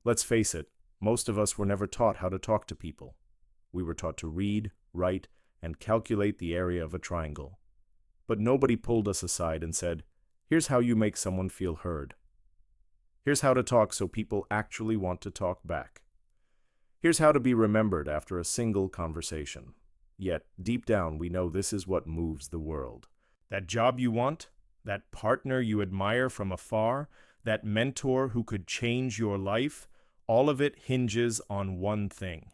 Let's face it, most of us were never taught how to talk to people. We were taught to read, write, and calculate the area of a triangle. But nobody pulled us aside and said, here's how you make someone feel heard. Here's how to talk so people actually want to talk back. Here's how to be remembered after a single conversation. Yet, deep down, we know this is what moves the world. That job you want, that partner you admire from afar, that mentor who could change your life, all of it hinges on one thing: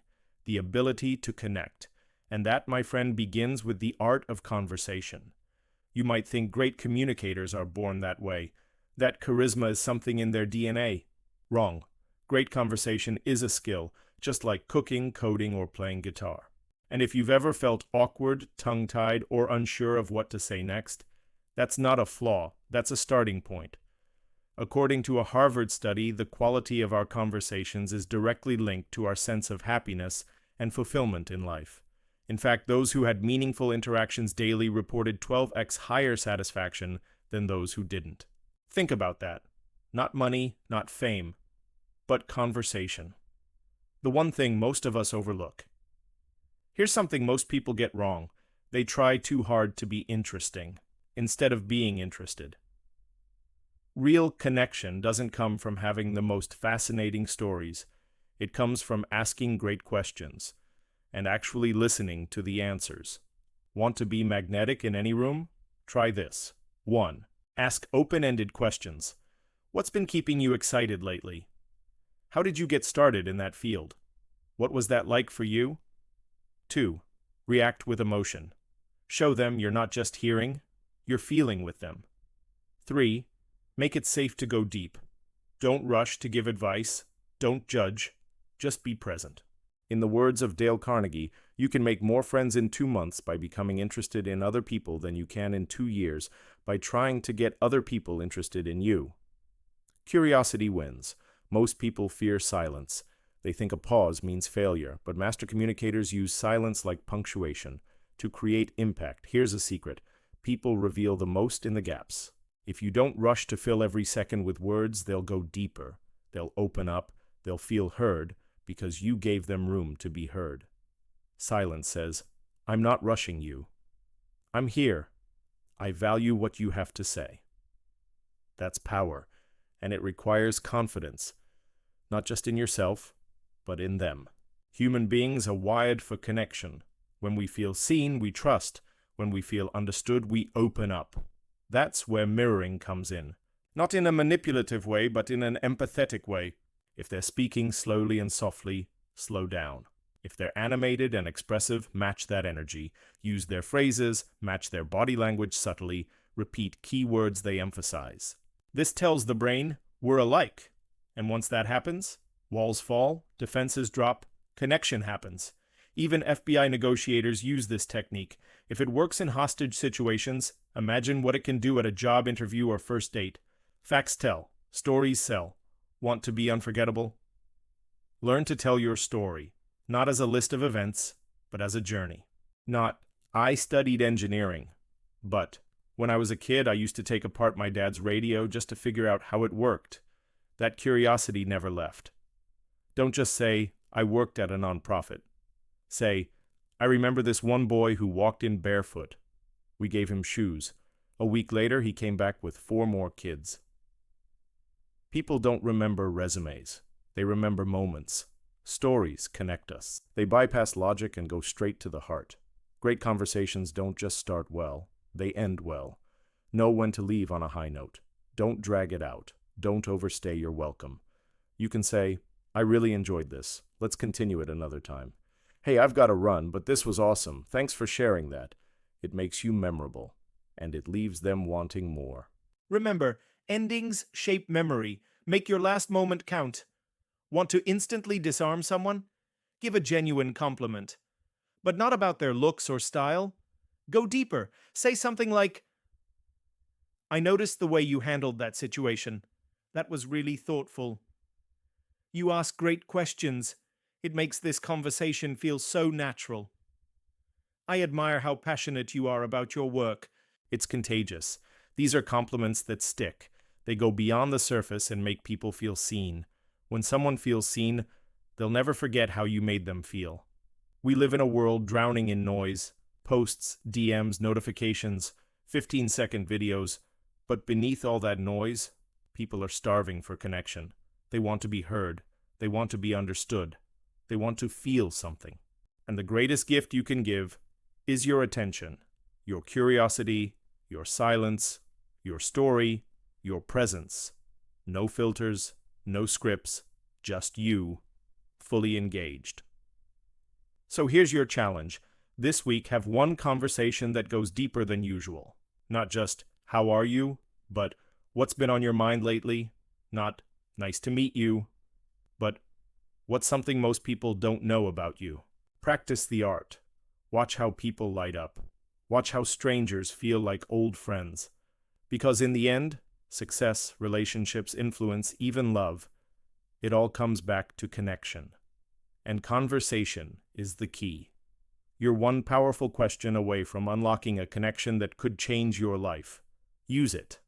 the ability to connect. And that, my friend, begins with the art of conversation. You might think great communicators are born that way, that charisma is something in their DNA. Wrong. Great conversation is a skill, just like cooking, coding, or playing guitar. And if you've ever felt awkward, tongue-tied, or unsure of what to say next, that's not a flaw, that's a starting point. According to a Harvard study, the quality of our conversations is directly linked to our sense of happiness and fulfillment in life. In fact, those who had meaningful interactions daily reported 12x higher satisfaction than those who didn't. Think about that. Not money, not fame, but conversation. The one thing most of us overlook. Here's something most people get wrong. They try too hard to be interesting, instead of being interested. Real connection doesn't come from having the most fascinating stories. It comes from asking great questions and actually listening to the answers. Want to be magnetic in any room? Try this. 1. Ask open-ended questions. What's been keeping you excited lately? How did you get started in that field? What was that like for you? 2. React with emotion. Show them you're not just hearing, you're feeling with them. 3. Make it safe to go deep. Don't rush to give advice. Don't judge. Just be present. In the words of Dale Carnegie, you can make more friends in 2 months by becoming interested in other people than you can in 2 years by trying to get other people interested in you. Curiosity wins. Most people fear silence. They think a pause means failure, but master communicators use silence like punctuation to create impact. Here's a secret. People reveal the most in the gaps. If you don't rush to fill every second with words, they'll go deeper. They'll open up. They'll feel heard because you gave them room to be heard. Silence says, I'm not rushing you. I'm here. I value what you have to say. That's power, and it requires confidence, not just in yourself, but in them. Human beings are wired for connection. When we feel seen, we trust. When we feel understood, we open up. That's where mirroring comes in. Not in a manipulative way, but in an empathetic way. If they're speaking slowly and softly, slow down. If they're animated and expressive, match that energy. Use their phrases, match their body language subtly, repeat key words they emphasize. This tells the brain, we're alike. And once that happens, walls fall, defenses drop, connection happens. Even FBI negotiators use this technique. If it works in hostage situations, imagine what it can do at a job interview or first date. Facts tell, stories sell. Want to be unforgettable? Learn to tell your story, not as a list of events, but as a journey. Not, I studied engineering, but when I was a kid, I used to take apart my dad's radio just to figure out how it worked. That curiosity never left. Don't just say, I worked at a nonprofit. Say, I remember this one boy who walked in barefoot. We gave him shoes. A week later, he came back with 4 more kids. People don't remember resumes. They remember moments. Stories connect us. They bypass logic and go straight to the heart. Great conversations don't just start well. They end well. Know when to leave on a high note. Don't drag it out. Don't overstay your welcome. You can say, I really enjoyed this. Let's continue it another time. Hey, I've got to run, but this was awesome. Thanks for sharing that. It makes you memorable, and it leaves them wanting more. Remember, endings shape memory. Make your last moment count. Want to instantly disarm someone? Give a genuine compliment. But not about their looks or style. Go deeper. Say something like, I noticed the way you handled that situation. That was really thoughtful. You ask great questions. It makes this conversation feel so natural. I admire how passionate you are about your work. It's contagious. These are compliments that stick. They go beyond the surface and make people feel seen. When someone feels seen, they'll never forget how you made them feel. We live in a world drowning in noise, posts, DMs, notifications, 15-second videos, but beneath all that noise, people are starving for connection. They want to be heard. They want to be understood. They want to feel something. And the greatest gift you can give is your attention, your curiosity, your silence, your story, your presence. No filters, no scripts, just you, fully engaged. So here's your challenge. This week, have one conversation that goes deeper than usual. Not just, how are you? But, what's been on your mind lately? Not, nice to meet you. But, what's something most people don't know about you? Practice the art. Watch how people light up. Watch how strangers feel like old friends. Because in the end, success, relationships, influence, even love, it all comes back to connection. And conversation is the key. You're one powerful question away from unlocking a connection that could change your life. Use it.